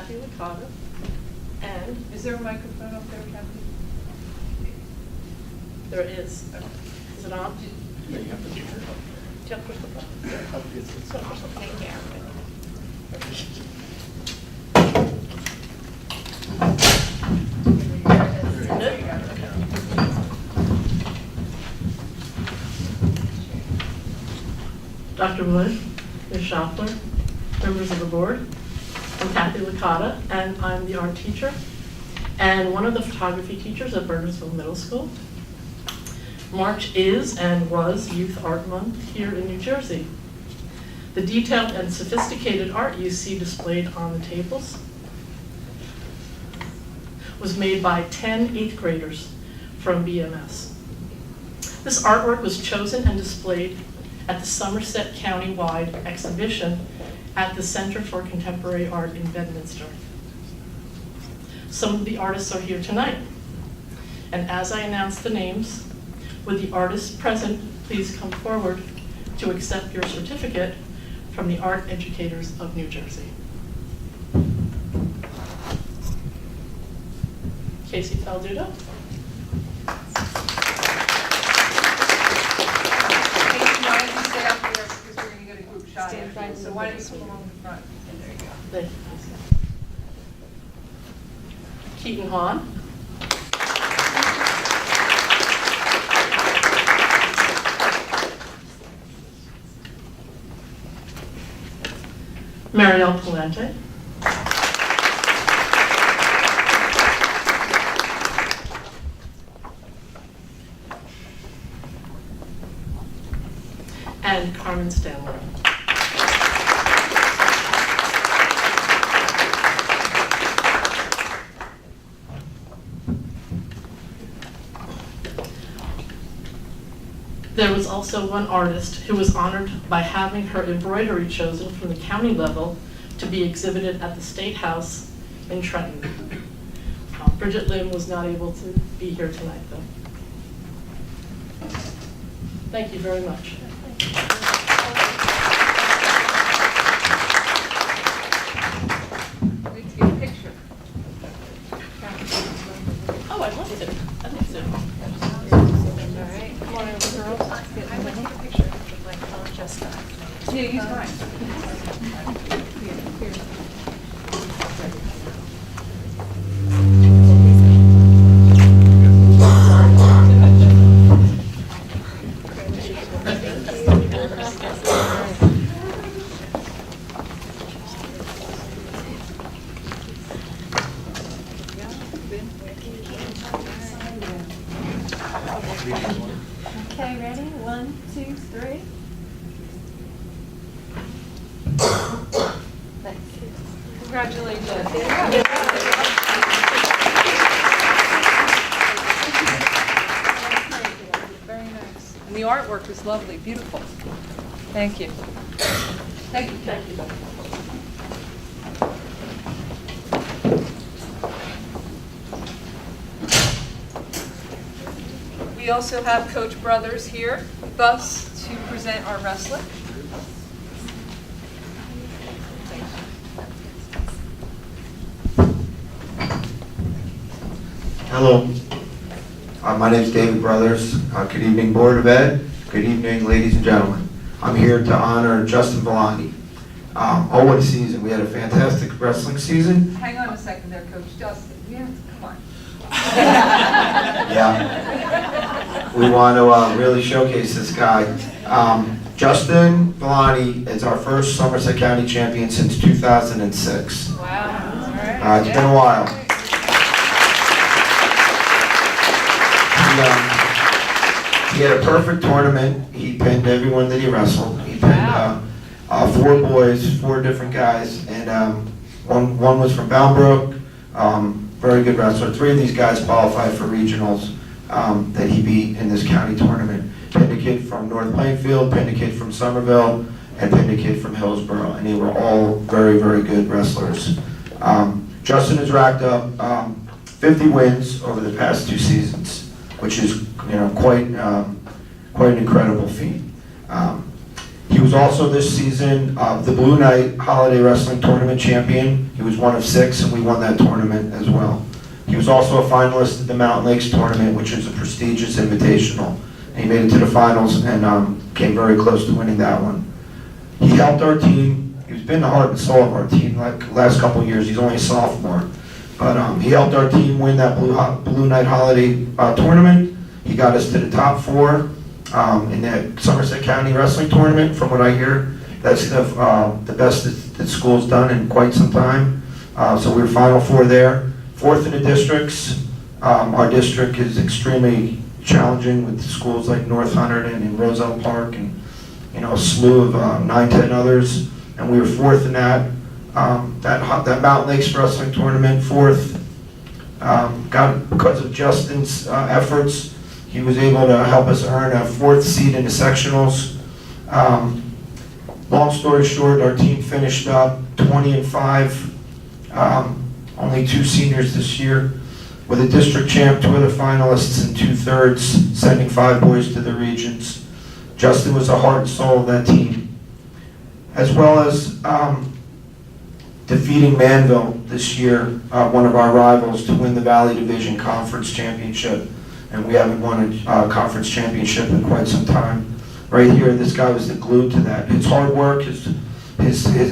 Kathy Licata, and Is there a microphone up there, Kathy? there is. Is it on? Yeah, you have to keep it up. Do you have to push the button? It's So push the button. Dr. Wood, Ms. Schaffler, members of the board, I'm Kathy Licata, and I'm the art teacher and one of the photography teachers at Burgersville Middle School. March is and was Youth Art Month here in New Jersey. The detailed and sophisticated art you see displayed on the tables was made by 10 eighth graders from BMS. This artwork was chosen and displayed at the Somerset County-wide exhibition at the Center for Contemporary Art in Bedminster. Some of the artists are here tonight. And as I announce the names, would the artists present please come forward to accept your certificate from the Art Educators of New Jersey. Casey Faldudo. Why don't you stay up here because we're going to get a group shot. Stand right in So the why don't you middle. come along the front? And there you go. There you go. Keaton Hahn. Marielle Palente. And Carmen Stanley. There was also one artist who was honored by having her embroidery chosen from the county level to be exhibited at the State House in Trenton. Bridget Lim was not able to be here tonight, though. Thank you very much. We need to get a picture. Oh, I'd love to. I'd love to. All right. Come on over, girls. I want to take a picture of like just that. Yeah, he's fine. Okay, ready? 1, 2, 3. Congratulations. Very nice. And the artwork is lovely, beautiful. Thank you. Thank you. Thank you. We also have Coach Brothers here with us to present our wrestler. Hello, my name is David Brothers. Good evening, Board of Ed. Good evening, ladies and gentlemen. I'm here to honor Justin Villani. Oh, what a season. We had a fantastic wrestling season. Hang on a second there, Coach Justin. Yeah, come on. Yeah. We want to really showcase this guy. Justin Villani is our first Somerset County champion since 2006. Wow. All right. It's been a while. He had a perfect tournament. He pinned everyone that he wrestled. He pinned 4 boys, 4 different guys, and one was from Boundbrook. Very good wrestler. 3 of these guys qualified for regionals that he beat in this county tournament. Pinned a kid from North Plainfield, pinned a kid from Somerville, and pinned a kid from Hillsborough, and they were all very, very good wrestlers. Justin has racked up 50 wins over the past 2 seasons, which is quite an incredible feat. He was also this season the Blue Knight Holiday Wrestling Tournament champion. He was one of 6, and we won that tournament as well. He was also a finalist at the Mountain Lakes Tournament, which is a prestigious invitational. And he made it to the finals and came very close to winning that one. He helped our team. He's been the heart and soul of our team like the last couple of years. He's only a sophomore. But he helped our team win that Blue Knight Holiday tournament. He got us to the top 4 in that Somerset County Wrestling Tournament. From what I hear, that's the best that school's done in quite some time. So we were Final 4 there. 4th in the districts. Our district is extremely challenging with schools like North Hunterdon and Roselle Park and a slew of 9, 10 others. And we were 4th in that Mountain Lakes Wrestling Tournament, 4th. Because of Justin's efforts, he was able to help us earn a 4th seed in the sectionals. Long story short, our team finished up 20-5. Only 2 seniors this year, with a district champ, 2 other finalists, and 2/3, sending 5 boys to the regions. Justin was the heart and soul of that team. As well as defeating Manville this year, one of our rivals, to win the Valley Division Conference Championship. And we haven't won a conference championship in quite some time. Right here, this guy was the glue to that. His hard work, his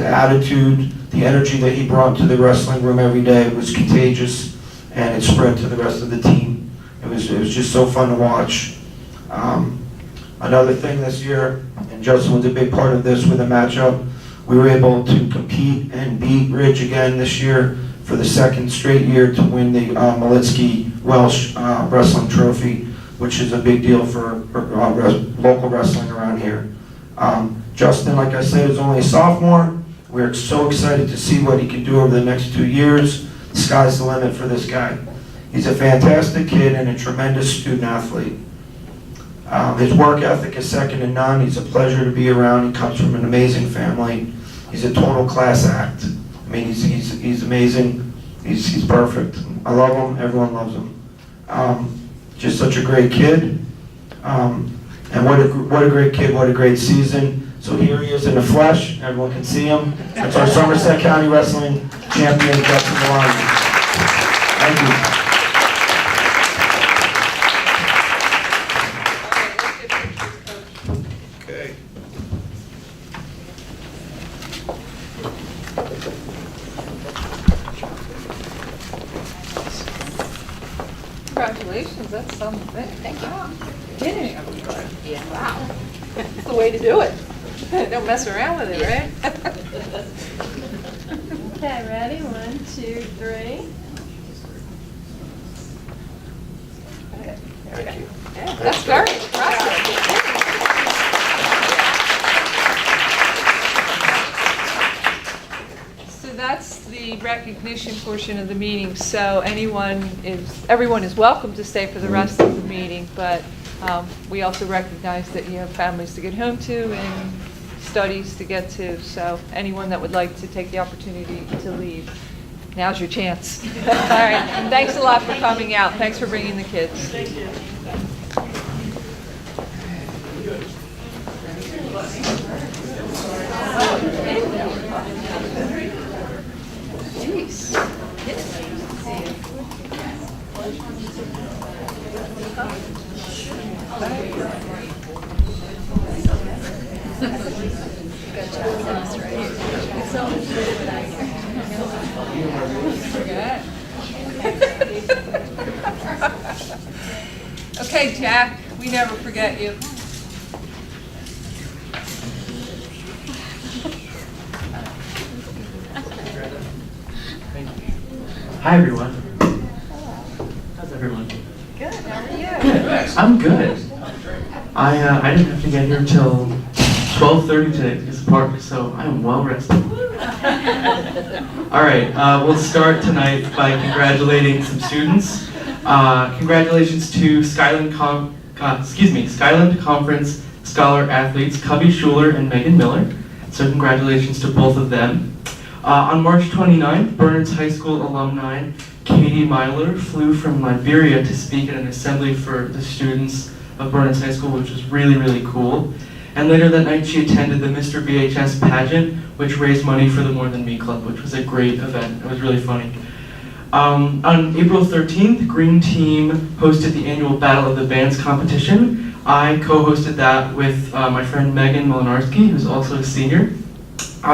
attitude, the energy that he brought to the wrestling room every day was contagious, and it spread to the rest of the team. It was just so fun to watch. Another thing this year, and Justin was a big part of this with a matchup, we were able to compete and beat Ridge again this year for the 2nd straight year to win the Malitsky Welsh Wrestling Trophy, which is a big deal for local wrestling around here. Justin, like I said, is only a sophomore. We're so excited to see what he can do over the next 2 years. The sky's the limit for this guy. He's a fantastic kid and a tremendous student athlete. His work ethic is second to none. He's a pleasure to be around. He comes from an amazing family. He's a total class act. I mean, he's amazing. He's perfect. I love him. Everyone loves him. Just such a great kid. And what a great kid. What a great season. So here he is in the flesh. Everyone can see him. That's our Somerset County Wrestling champion, Justin Maloney. Thank you. Okay. Congratulations, that's something. Thank you. Kidding. Yeah. Wow. That's the way to do it. Don't mess around with it, right? Okay, ready? 1, 2, 3. Thank you. Yeah, that's very impressive. So that's the recognition portion of the meeting. So everyone is welcome to stay for the rest of the meeting, but we also recognize that you have families to get home to and studies to get to. So anyone that would like to take the opportunity to leave, now's your chance. All right, and thanks a lot for coming out. Thanks for bringing the kids. Thank you. Jeez. Okay, Jack, we never forget you. Hi, everyone. How's everyone? Good, how are you? Good. I'm good. I didn't have to get here till 12:30 to this park, so I am well rested. All right, we'll start tonight by congratulating some students. Congratulations to Skyland Conference Scholar athletes Cubby Schuler and Megan Miller. So congratulations to both of them. On March 29th, Bernards High School alumni Katie Myler flew from Liberia to speak at an assembly for the students of Bernards High School, which was really, really cool. And later that night, she attended the Mr. VHS pageant, which raised money for the More Than Me Club, which was a great event. It was really funny. On April 13th, Green Team hosted the annual Battle of the Bands competition. I co-hosted that with my friend Megan Molinarski, who's also a senior.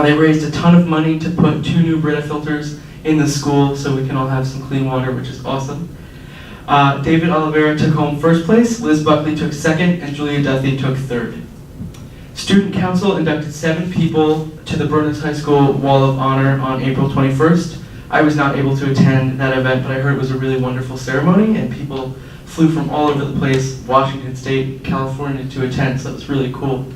They raised a ton of money to put 2 new Brita filters in the school so we can all have some clean water, which is awesome. David Oliveira took home first place, Liz Buckley took second, and Julia Duthie took third. Student Council inducted 7 people to the Bernards High School Wall of Honor on April 21st. I was not able to attend that event, but I heard it was a really wonderful ceremony, and people flew from all over the place, Washington State, California, to attend, so it was really cool.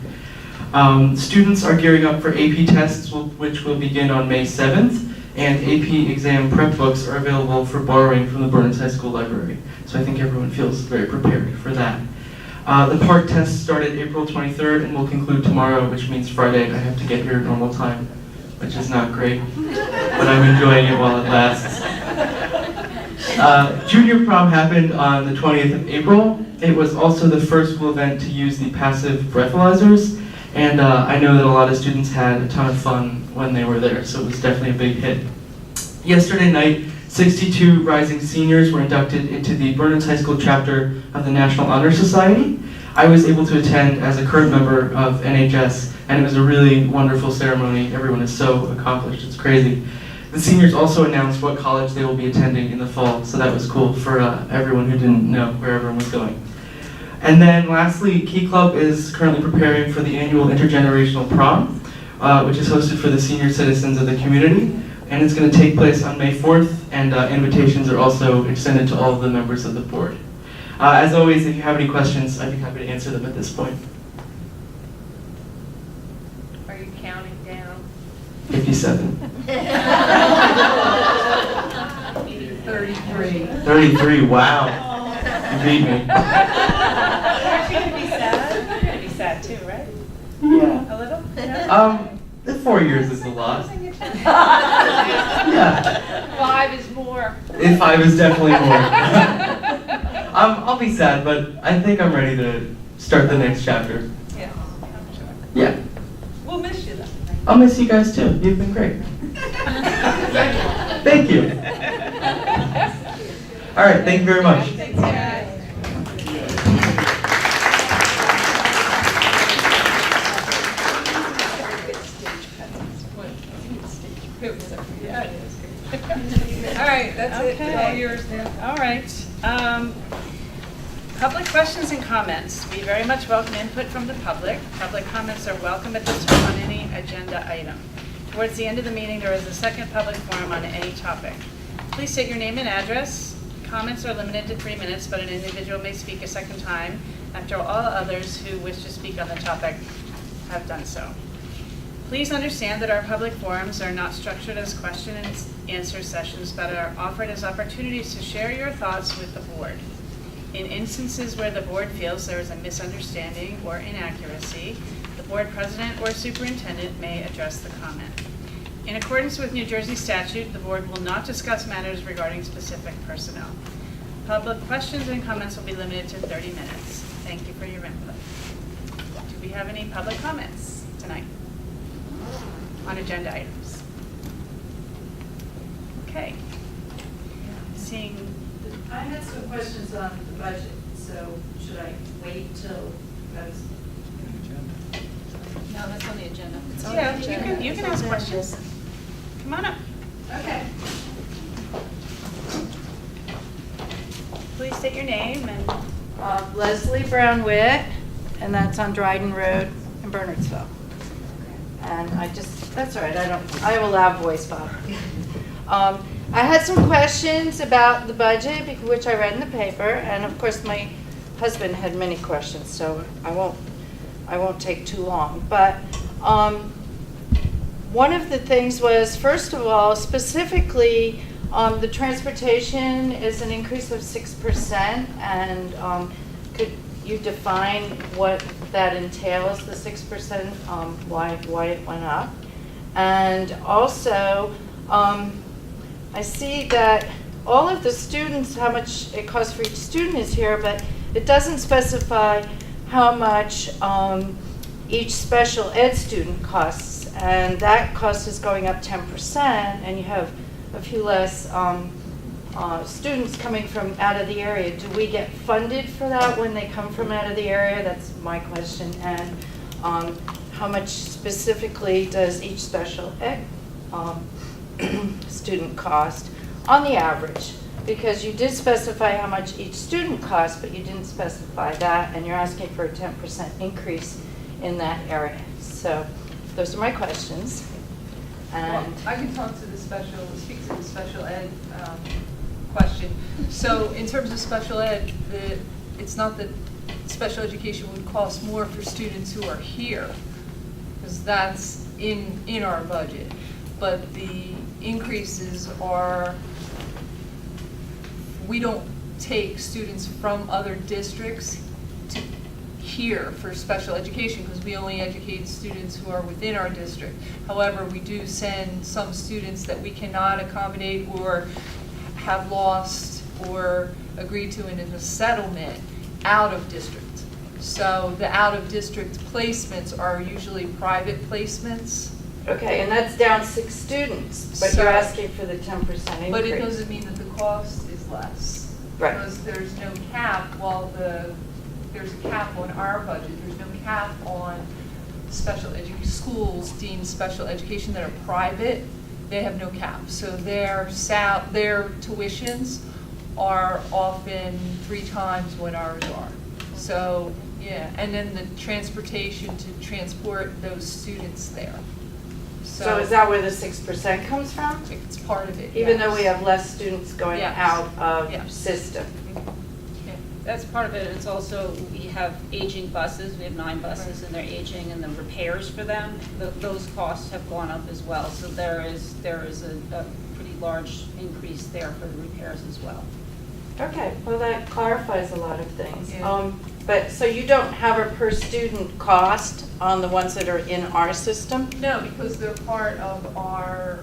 Students are gearing up for AP tests, which will begin on May 7th, and AP exam prep books are available for borrowing from the Bernards High School Library. So I think everyone feels very prepared for that. The park test started April 23rd and will conclude tomorrow, which means Friday I have to get here at normal time, which is not great, but I'm enjoying it while it lasts. Junior prom happened on the 20th of April. It was also the first school event to use the passive breathalyzers, and I know that a lot of students had a ton of fun when they were there, so it was definitely a big hit. Yesterday night, 62 rising seniors were inducted into the Bernards High School chapter of the National Honor Society. I was able to attend as a current member of NHS, and it was a really wonderful ceremony. Everyone is so accomplished, it's crazy. The seniors also announced what college they will be attending in the fall, so that was cool for everyone who didn't know where everyone was going. And then lastly, Key Club is currently preparing for the annual intergenerational prom, which is hosted for the senior citizens of the community. And it's going to take place on May 4th, and invitations are also extended to all of the members of the board. As always, if you have any questions, I'd be happy to answer them at this point. Are you counting down? 57. 33. 33, wow. You beat me. Aren't you going to be sad? You're going to be sad too, right? Yeah. A little? Yeah. 4 years is a lot. Yeah. Yeah. 5 is more. 5 is definitely more. I'll be sad, but I think I'm ready to start the next chapter. Yeah, I'm sure. Yeah. We'll miss you though. I'll miss you guys too. You've been great. Thank you. All right, thank you very much. Thanks, guys. All right, that's it. Okay. All yours now. All right. Public questions and comments. We very much welcome input from the public. Public comments are welcome at this time on any agenda item. Towards the end of the meeting, there is a second public forum on any topic. Please state your name and address. Comments are limited to 3 minutes, but an individual may speak a second time after all others who wish to speak on the topic have done so. Please understand that our public forums are not structured as question and answer sessions, but are offered as opportunities to share your thoughts with the board. In instances where the board feels there is a misunderstanding or inaccuracy, the board president or superintendent may address the comment. In accordance with New Jersey statute, the board will not discuss matters regarding specific personnel. Public questions and comments will be limited to 30 minutes. Thank you for your input. Do we have any public comments tonight on agenda items? Okay. Seeing, I had some questions on the budget, so should I wait till that's? no, that's on the agenda. on the Yeah, agenda. you can ask questions. Come on up. Okay. Please state your name and Leslie Brown-Witt, and that's on Dryden Road in Bernardsville. And that's all right, I have a loud voice, Bob. I had some questions about the budget, which I read in the paper, and of course my husband had many questions, so I won't take too long. But one of the things was, first of all, specifically, the transportation is an increase of 6%, and could you define what that entails, the 6%, why it went up? And also, I see that all of the students, how much it costs for each student is here, but it doesn't specify how much each special ed student costs, and that cost is going up 10%, and you have a few less students coming from out of the area. Do we get funded for that when they come from out of the area? That's my question. And how much specifically does each special ed student cost on the average? Because you did specify how much each student costs, but you didn't specify that, and you're asking for a 10% increase in that area. So those are my questions. Well, And I can talk to the speak to the special ed question. So in terms of special ed, it's not that special education would cost more for students who are here, because that's in our budget. But the increases are, we don't take students from other districts to here for special education, because we only educate students who are within our district. However, we do send some students that we cannot accommodate or have lost or agreed to in a settlement out of district. So the out of district placements are usually private placements. okay, and that's down 6 students, but So- you're asking for the 10% increase. But it doesn't mean that the cost is less. Right. Because there's no cap, while there's a cap on our budget, there's no cap on schools deemed special education that are private, they have no cap. So their tuitions are often 3 times what ours are. So, yeah, and then the transportation to transport those students there. So is that where the 6% comes from? It's part of it. Even though yes. we have less students going Yes. out of Yes. system? Yeah. That's part of it. It's also, we have aging buses. We have 9 buses and they're aging, and the repairs for them, those costs have gone up as well. So there is a pretty large increase there for the repairs as well. Okay, well, that clarifies a lot of things. Yeah. But, so you don't have a per student cost on the ones that are in our system? No, because they're part of our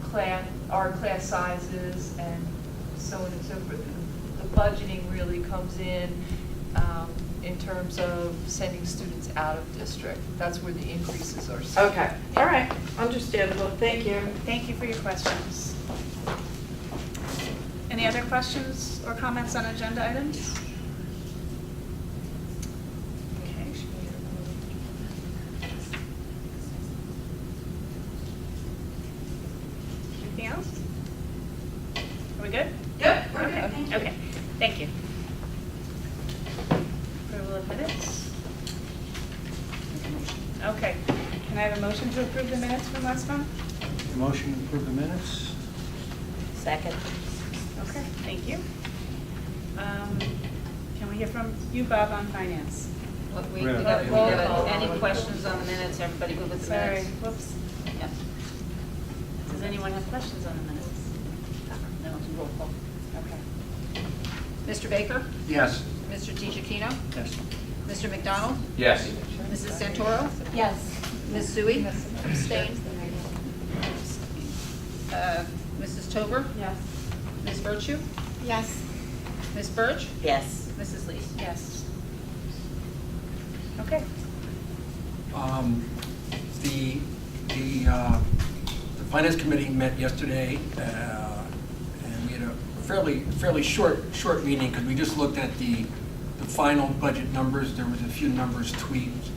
class sizes and so on and so forth. The budgeting really comes in terms of sending students out of district. That's where the increases are. Okay, all right, understandable, thank you. Thank you for your questions. Any other questions or comments on agenda items? Okay. Anything else? Are we good? Yep, Okay, thank you. Approval of minutes? Okay, can I have a motion to approve the minutes from last month? Motion to approve the minutes? Second. Okay, thank you. Can we hear from you, Bob, on finance? We Yeah. got Roll any call. questions on the minutes? Everybody good with the Sorry, minutes? whoops. Yeah. Does anyone have questions on the minutes? No, it's a roll call. Okay. Mr. Baker? Yes. Mr. DiGiacchino? Yes. Mr. McDonald? Yes. Mrs. Santoro? Yes. Ms. Sui? Abstain. Mrs. Tober? Yes. Ms. Virtue? Yes. Ms. Birch? Yes. Mrs. Lee? Yes. Okay. The Finance Committee met yesterday, and we had a fairly short meeting, because we just looked at the final budget numbers. There was a few numbers tweaked,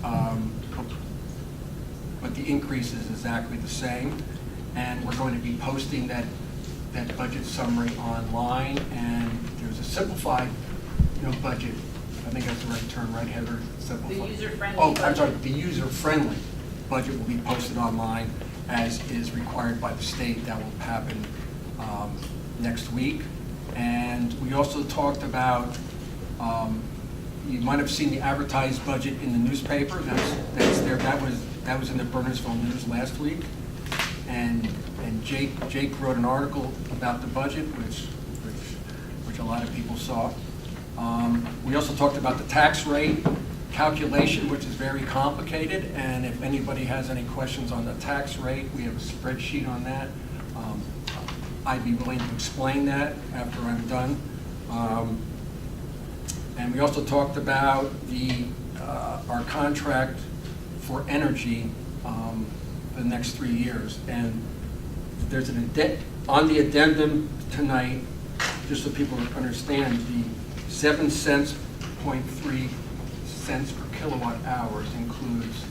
but the increase is exactly the same. And we're going to be posting that budget summary online, and there's a simplified, budget. I think that's the right term, right, Heather? Simplified. The user-friendly Oh, I'm budget. sorry, the user-friendly budget will be posted online as is required by the state. That will happen next week. And we also talked about, you might have seen the advertised budget in the newspaper. That's there. That was in the Burnersville News last week. And Jake wrote an article about the budget, which a lot of people saw. We also talked about the tax rate calculation, which is very complicated, and if anybody has any questions on the tax rate, we have a spreadsheet on that. I'd be willing to explain that after I'm done. And we also talked about the our contract for energy for the next 3 years. And there's on the addendum tonight, just so people understand, the 7 cents, 0.3 cents per kilowatt hours includes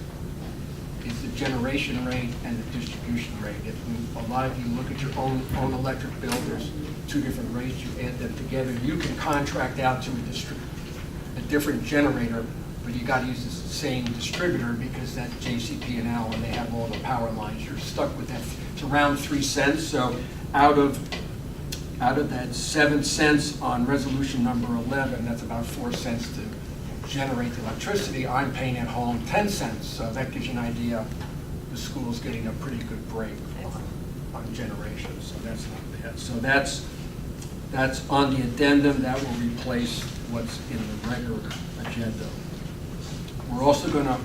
is the generation rate and the distribution rate. If a lot of you look at your own electric bill, there's 2 different rates. You add them together. You can contract out to a different generator, but you got to use the same distributor because that's JCP&L, and they have all the power lines. You're stuck with that. It's around 3 cents. So out of that 7 cents on resolution number 11, that's about 4 cents to generate the electricity. I'm paying at home 10 cents. So that gives you an idea. The school's getting a pretty good break on generation. So that's not bad. So that's on the addendum. That will replace what's in the regular agenda. We're also going to,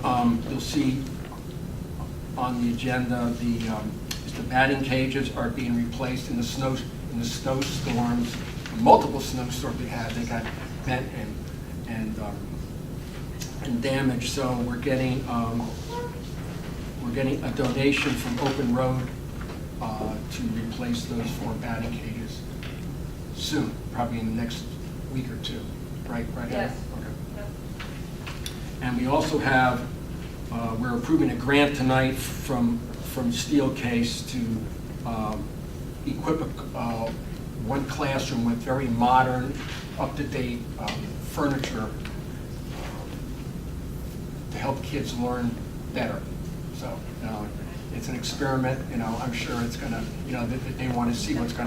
you'll see on the agenda, the batting cages are being replaced in the snowstorms, multiple snowstorms we had. They got bent and damaged. So we're getting a donation from Open Road to replace those 4 batting cages soon, probably in the next week or 2. Right? Yes. Okay. And we also have, we're approving a grant tonight from Steelcase to equip one classroom with very modern, up-to-date furniture to help kids learn better. So, it's an experiment. I'm sure it's going to, they want to see what's going to happen.